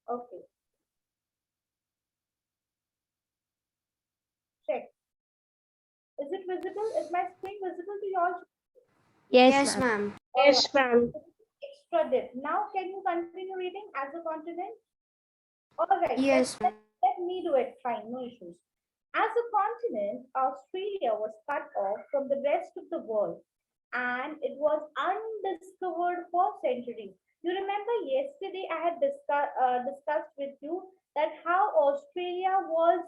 Okay, check. Is it visible? Is my screen visible to you all? Yes, Yes, ma'am. ma'am. All right. Yes, ma'am. Extra dip. Now, can you continue reading as a continent? All right. Yes, ma'am. Let me do it. Fine, no issues. As a continent, Australia was cut off from the rest of the world and it was undiscovered for centuries. You remember yesterday I had discussed with you that how Australia was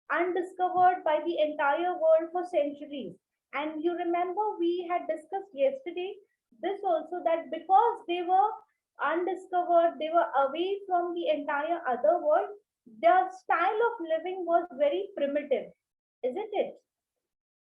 undiscovered by the entire world for centuries. And you remember we had discussed yesterday this also that because they were undiscovered, they were away from the entire other world, their style of living was very primitive, isn't it?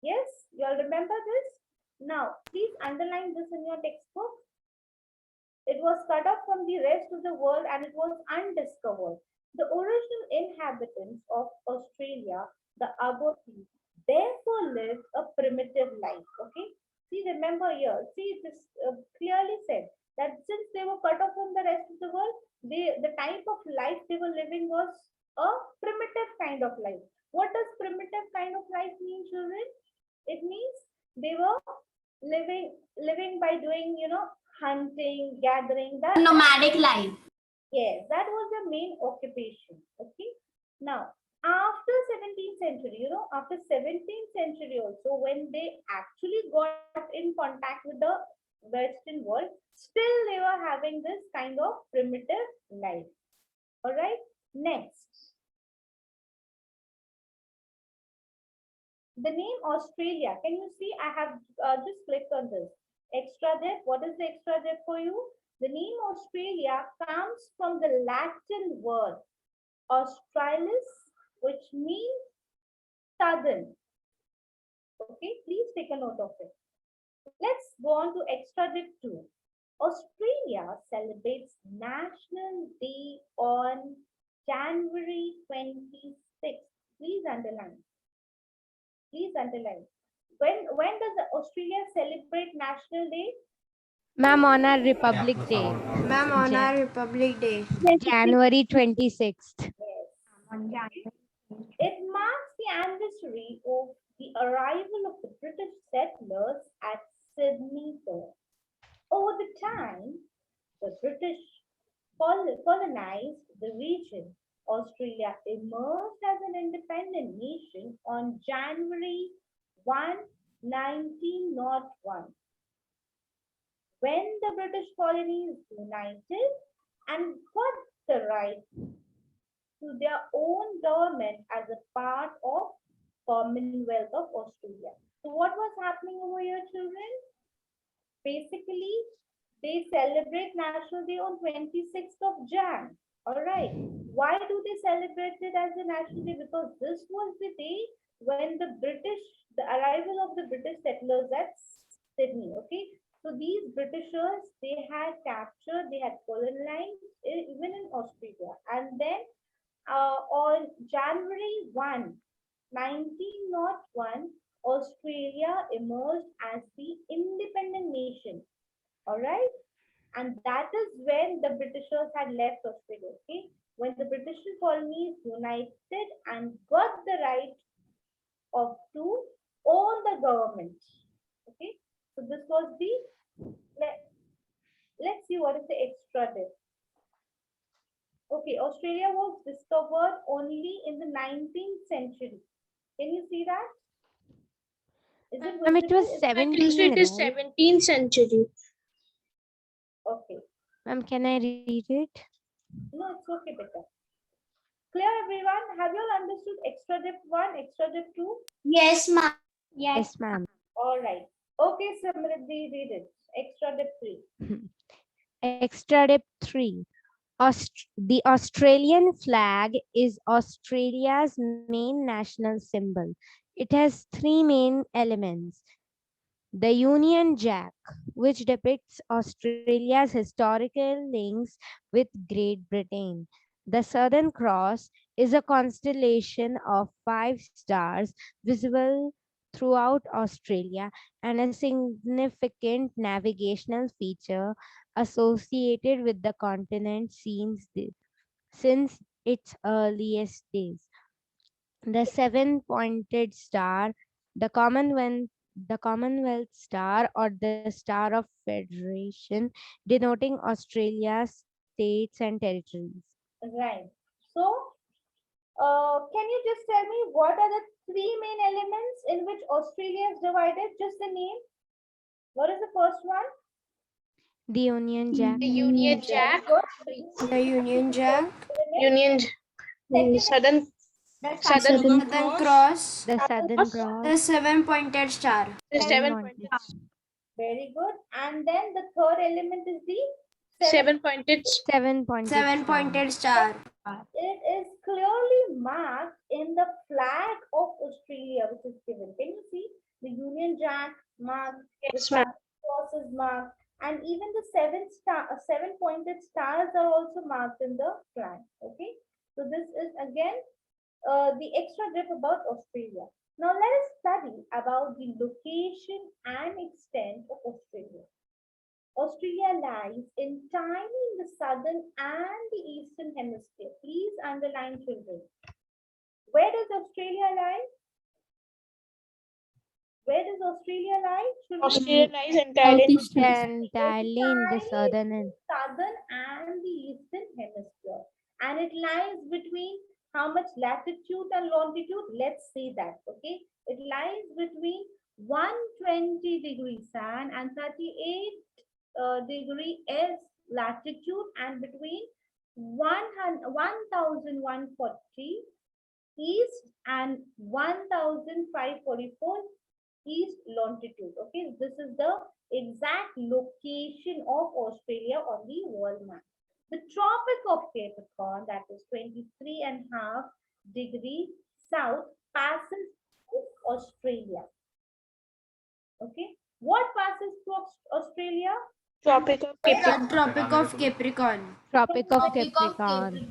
Yes, you all remember this? Now, please underline this in your textbook. It was cut off from the rest of the world and it was undiscovered. The original inhabitants of Australia, the Aboriginals, therefore lived a primitive life. Okay, see, remember here, see, this clearly said that since they were cut off from the rest of the world, the type of life they were living was a primitive kind of life. What does primitive kind of life mean, children? It means they were living by doing, hunting, gathering. Nomadic life. Yes, that was the main occupation. Okay. Now, after 17th century, after 17th century also, when they actually got in contact with the Western world, still they were having this kind of primitive life. All right. Next, the name Australia. Can you see? I have just clicked on this. Extra depth. What is the extra depth for you? The name Australia comes from the Latin word Australis, which means southern. Okay, please take a note of it. Let's go on to extra dip 2. Australia celebrates National Day on January 26th. Please underline. Please underline. When does Australia celebrate National Day? Ma'am, on our Republic Day, Ma'am, on our Republic Day. January 26th. Yes. It marks the anniversary of the arrival of the British settlers at Sydney Port. Over the time, the British colonized the region. Australia emerged as an independent nation on January 1, 1901, when the British colonies united and got the right to their own government as a part of Commonwealth of Australia. So what was happening over here, children? Basically, they celebrate National Day on 26th of Jan. All right. Why do they celebrate it as a National Day? Because this was the day when the arrival of the British settlers at Sydney. Okay. So these Britishers, they had captured, they had colonized even in Australia. And then on January 1, 1901, Australia emerged as the independent nation. All right. And that is when the Britishers had left Australia. Okay. When the British colonies united and got the right of to own the government. Okay. So this was the let, let's see what is the extra bit. Okay, Australia was discovered only in the 19th century. Can you see that? Is it Ma'am, it visible? was At least 17, it is right? 17th century. Okay. Ma'am, can I read it? No, it's okay, better. Clear, everyone? Have you all understood extra dip 1, extra dip 2? Yes, ma'am. Yes, ma'am. All right. Okay, Samriddhi, read it. Extra dip 3. Extra tip 3. The Australian flag is Australia's main national symbol. It has three main elements: the Union Jack, which depicts Australia's historical links with Great Britain. The Southern Cross is a constellation of five stars visible throughout Australia and a significant navigational feature associated with the continent seen since its earliest days. The seven-pointed star, the Commonwealth Star or the Star of Federation, denoting Australia's states and territories. Right. So, can you just tell me what are the three main elements in which Australia is divided? Just the name. What is the first one? The Union Jack, Union Very Jack, good. The Union Jack, Union, Second Southern Southern Cross, the Southern the Cross, seven-pointed star. the seven-pointed Very good. And then the third element is the seven-pointed seven-pointed star. Seven-pointed star. It is clearly marked in the flag of Australia, which is given. Can you see the Union Jack marked, Yes, ma'am. cross is marked, and even the seven-pointed stars are also marked in the flag. Okay, so this is again the extra tip about Australia. Now let us study about the location and extent of Australia. Australia lies entirely in the southern and the eastern hemisphere. Please underline, children. Where does Australia lie? Where does Australia lie, children? Australia lies entirely in Entirely in the southern and Southern and the eastern hemisphere. And it lies between how much latitude and longitude? Let's say that, okay? It lies between 120 degrees sun and 38 degree is latitude, and between 1140 east and 1544 east longitude. Okay, this is the exact location of Australia on the world map. The Tropic of Capricorn, that is 23.5 degree south, passes through Australia. Okay, what passes through Australia? Tropic of Capricorn. Tropic of Capricorn. Tropic of Capricorn.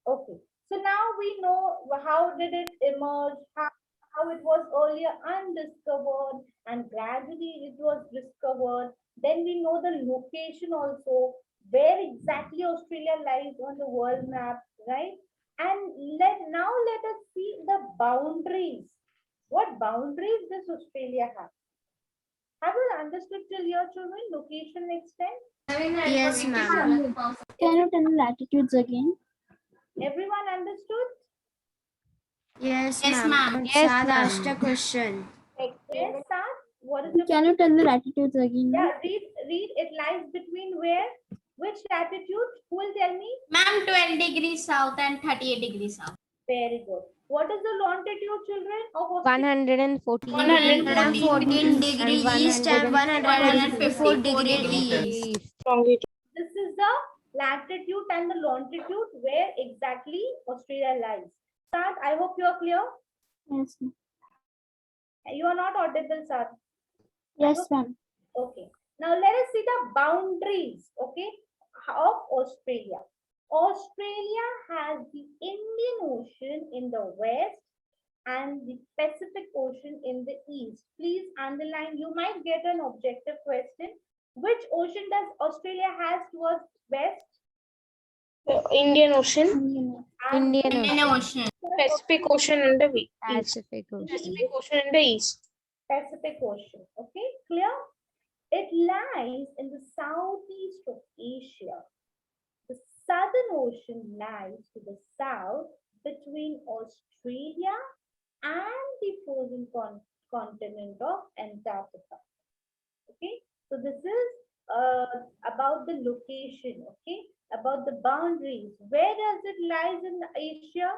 Okay, so now we know how did it emerge, how it was earlier undiscovered and gradually it was discovered. Then we know the location also, where exactly Australia lies on the world map, right? And let us see the boundaries. What boundaries does Australia have? Have you understood till here, children? Location extent? Yes, ma'am. Can you tell the latitudes again? Everyone understood? Yes, Yes, ma'am. ma'am. Yes, Sad asked a ma'am. question. Yes, sir. What is the Can you tell the latitudes again? ma'am? Yeah, read. It lies between where? Which latitude? Who will tell me? Ma'am, 12 degrees south and 38 degrees south. Very good. What is the longitude, children, of Australia? 114 114 degree east and 154 degree east. east. Longitude. This is the latitude and the longitude where exactly Australia lies. Sat, I hope you are clear. Yes, ma'am. You are not audible, Sat. Yes, ma'am. Okay. Now let us see the boundaries, okay, of Australia. Australia has the Indian Ocean in the west and the Pacific Ocean in the east. Please underline, you might get an objective question. Which ocean does Australia has towards west? The Indian Ocean, And Indian Ocean, Pacific Ocean in the east. Pacific Ocean. Pacific Ocean in the east. Pacific Ocean. Okay, clear? It lies in the southeast of Asia. The Southern Ocean lies to the south between Australia and the frozen continent of Antarctica. Okay, so this is about the location. Okay, about the boundaries. Where does it lies in Asia?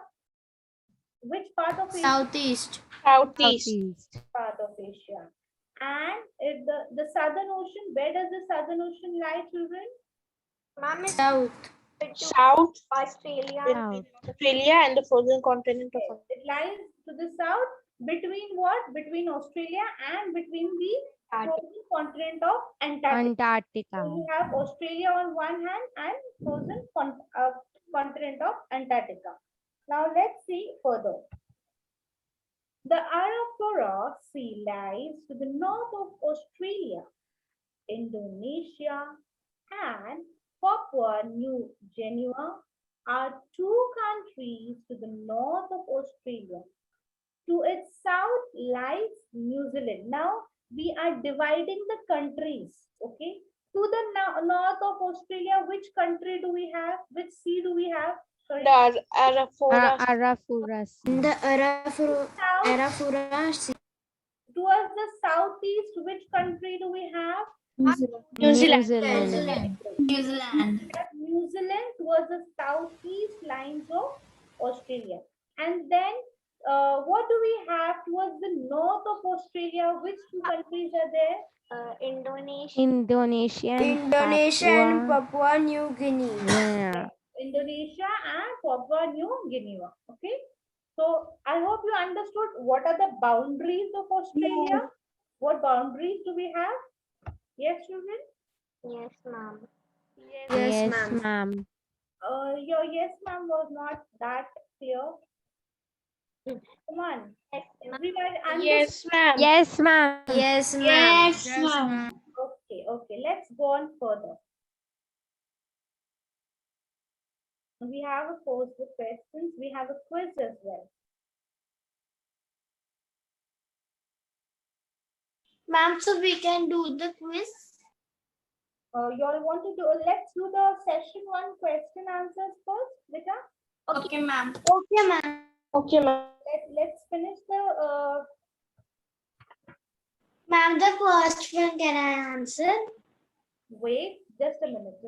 Which part of Asia? Southeast. Southeast. Southeast. Part of Asia. And the Southern Ocean, where does the Southern Ocean lie, children? South. South. Australia. South. Australia and the frozen continent of It lies to the south between what? Between Australia and between the frozen continent of Antarctica. Antarctica. So you have Australia on one hand and frozen continent of Antarctica. Now let's see further. The Arafura Sea lies to the north of Australia, Indonesia, and Papua New Guinea are two countries to the north of Australia. To its south lies New Zealand. Now we are dividing the countries. Okay. To the north of Australia, which country do we have? Which sea do we have? Sorry. The Arafura. Arafuras. The South, Arafura Sea. towards the southeast, which country do we have? New Zealand. New Zealand. Zealand. New Zealand. That New Zealand towards the southeast lines of Australia. And then what do we have towards the north of Australia? Which two countries are there? Indonesia. Indonesia and Indonesia and Papua. Papua New Guinea. Yeah. Indonesia and Papua New Guinea. Okay. So I hope you understood what are the boundaries of Australia. What boundaries do we have? Yes, children? Yes, ma'am. Yes, ma'am. ma'am. Your yes, ma'am was not that clear. Come on. Everybody understood? Yes, ma'am. Yes, ma'am. Yes, ma'am. Yes, ma'am. Okay. Let's go on further. We have a course with questions. We have a quiz as well. Ma'am, so we can do the quiz. You all want to do? Let's do the session 1 question answers first, Vita. Okay, ma'am. Okay, ma'am. Okay, ma'am. Let's finish the. Ma'am, the first one can I answer? Wait, just a minute.